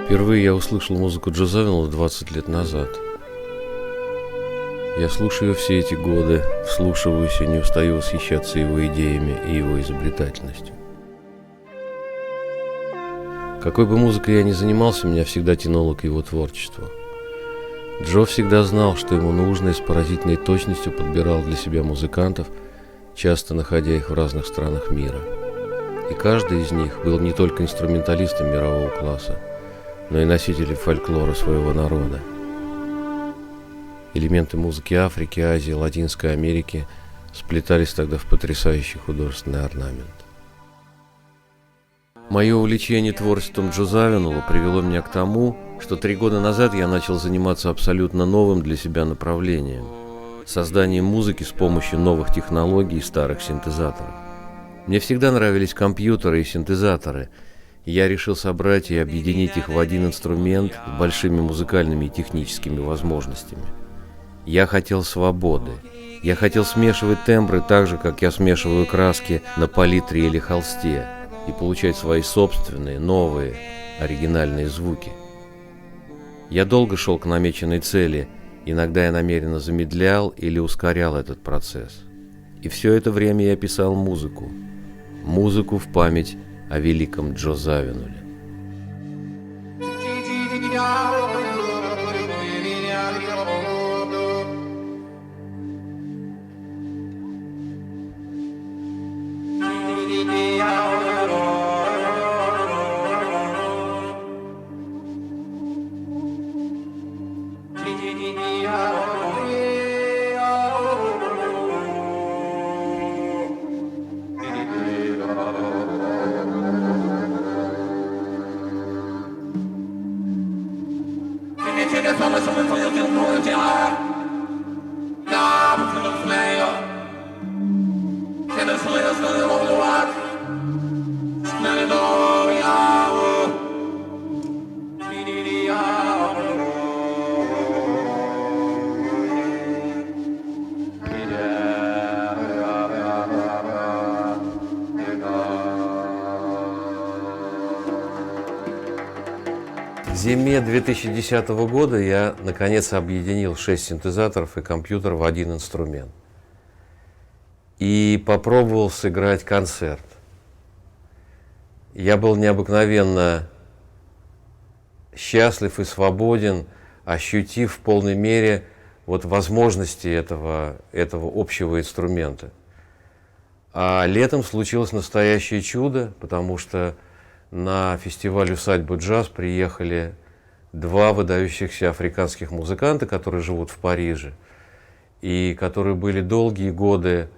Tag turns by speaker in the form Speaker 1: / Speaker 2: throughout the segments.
Speaker 1: Впервые я услышал музыку Джо Завинолла 20 лет назад. Я слушаю ее все эти годы, вслушиваюсь и не устаю восхищаться его идеями и его изобретательностью. Какой бы музыкой я ни занимался, меня всегда тянуло к его творчеству. Джо всегда знал, что ему нужно, и с поразительной точностью подбирал для себя музыкантов, часто находя их в разных странах мира. И каждый из них был не только инструменталистом мирового класса, но и носителем фольклора своего народа. Элементы музыки Африки, Азии, Латинской Америки сплетались тогда в потрясающий художественный орнамент. Мое увлечение творчеством Джо Завинолла привело меня к тому, что 3 года назад я начал заниматься абсолютно новым для себя направлением – созданием музыки с помощью новых технологий и старых синтезаторов. Мне всегда нравились компьютеры и синтезаторы, и я решил собрать и объединить их в один инструмент с большими музыкальными и техническими возможностями. Я хотел свободы. Я хотел смешивать тембры так же, как я смешиваю краски на палитре или холсте, и получать свои собственные, новые, оригинальные звуки. Я долго шел к намеченной цели, иногда я намеренно замедлял или ускорял этот процесс. И все это время я писал музыку. Музыку в память о великом Джо Завинолле. В зиме 2010 года я, наконец, объединил 6 синтезаторов и компьютер в один инструмент. И попробовал сыграть концерт. Я был необыкновенно счастлив и свободен, ощутив в полной мере возможности этого общего инструмента. А летом случилось настоящее чудо, потому что на фестиваль «Усадьба джаз» приехали 2 выдающихся африканских музыканта, которые живут в Париже, и которые были долгие годы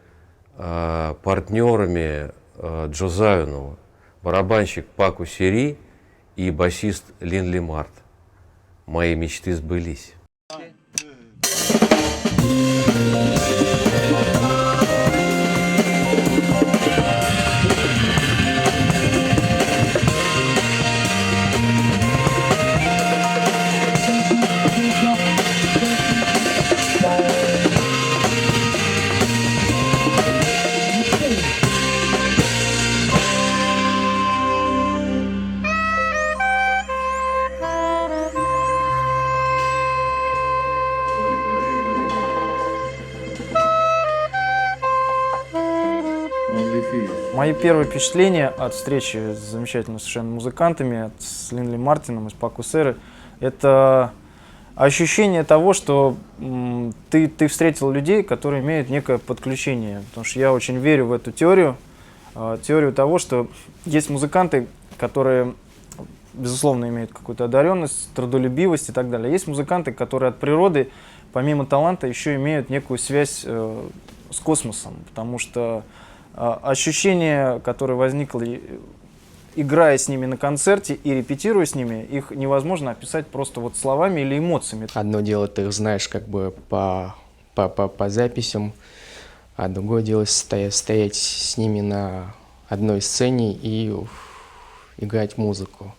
Speaker 1: партнерами Джо Завинолла, барабанщик Паку Сери и басист Линли Март. Мои мечты сбылись.
Speaker 2: Мои первые впечатления от встречи с замечательными совершенно музыкантами, с Линли Мартином и с Паку Серри, это ощущение того, что ты встретил людей, которые имеют некое подключение. Потому что я очень верю в эту теорию того, что есть музыканты, которые, безусловно, имеют какую-то одаренность, трудолюбивость и так далее. Есть музыканты, которые от природы, помимо таланта, еще имеют некую связь с космосом, потому что ощущение, которое возникло, играя с ними на концерте и репетируя с ними, их невозможно описать просто словами или эмоциями.
Speaker 3: Одно дело, ты их знаешь как бы по записям, а другое дело стоять с ними на одной сцене и играть музыку.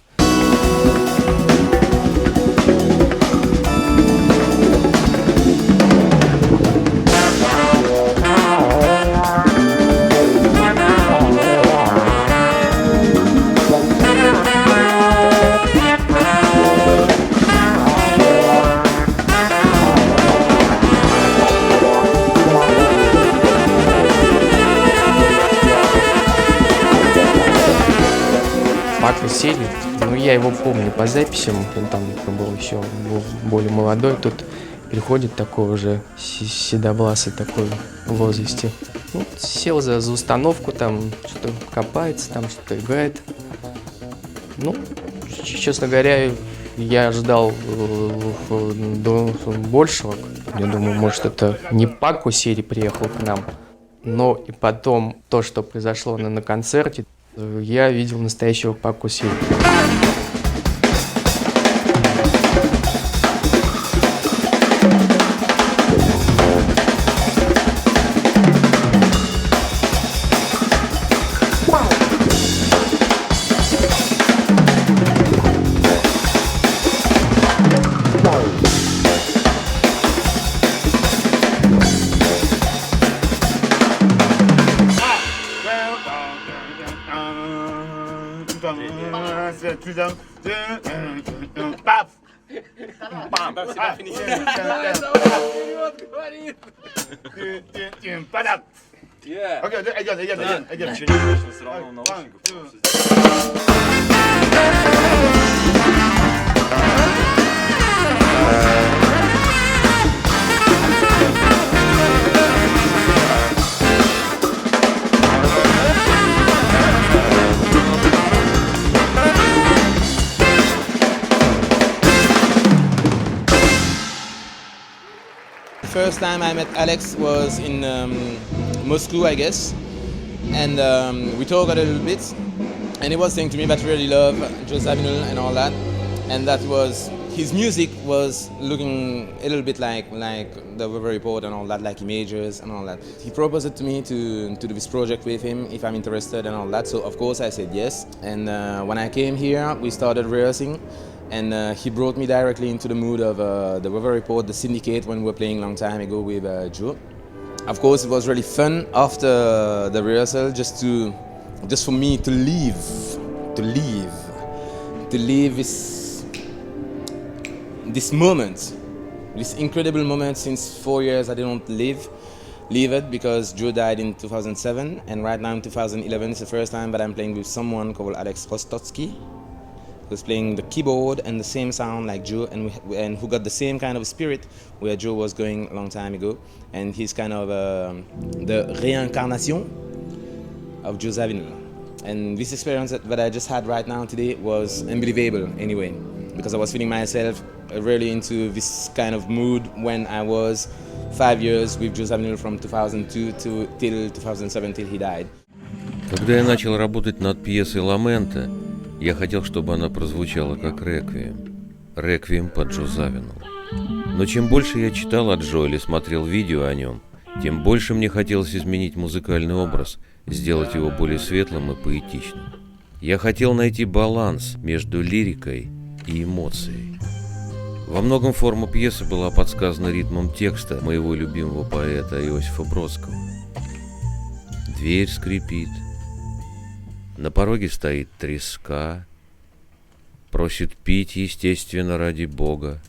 Speaker 3: я его помню по записям, он там был еще был более молодой, тут приходит такой уже седовласый такой в возрасте. Ну, сел за установку, там что-то копается, там что-то играет. Ну, честно говоря, я ожидал большего. Я думаю, может, это не Паку Сири приехал к нам. Но и потом то, что произошло на концерте, я видел настоящего Паку Сири.
Speaker 4: First time I met Alex was in Moscow, I guess, and we talked a little bit, and he was saying to me that he really loved Joe Zawinul and all that, and that was his music was looking a little bit like the Weather Report and all that, like Images and all that. He proposed it to me to do this project with him if I'm interested and all that, so of course I said yes, and when I came here we started rehearsing. And he brought me directly into the mood of the Weather Report, the Syndicate, when we were playing a long time ago with Joe. Of course, it was really fun after the rehearsal, just for me to live this moment, this incredible moment. Since 4 years I didn't leave it because Joe died in 2007, and right now in 2011 it's the first time that I'm playing with someone called Alex Rostotsky, who's playing the keyboard and the same sound like Joe, and who got the same kind of spirit where Joe was going a long time ago, and he's kind of the reincarnation of Joe Zawinul. And this experience that I just had right now today was unbelievable anyway, because I was feeling myself really into this kind of mood when I was 5 years with Joe Zawinul from 2002 till 2007 till he died.
Speaker 1: Когда я начал работать над пьесой «Ламента», я хотел, чтобы она прозвучала как реквием. Реквием по Джо Завинулу. Но чем больше я читал о Джо или смотрел видео о нем, тем больше мне хотелось изменить музыкальный образ, сделать его более светлым и поэтичным. Я хотел найти баланс между лирикой и эмоцией. Во многом форма пьесы была подсказана ритмом текста моего любимого поэта Иосифа Бродского. Дверь скрипит. На пороге стоит треска, просит пить, естественно, ради Бога.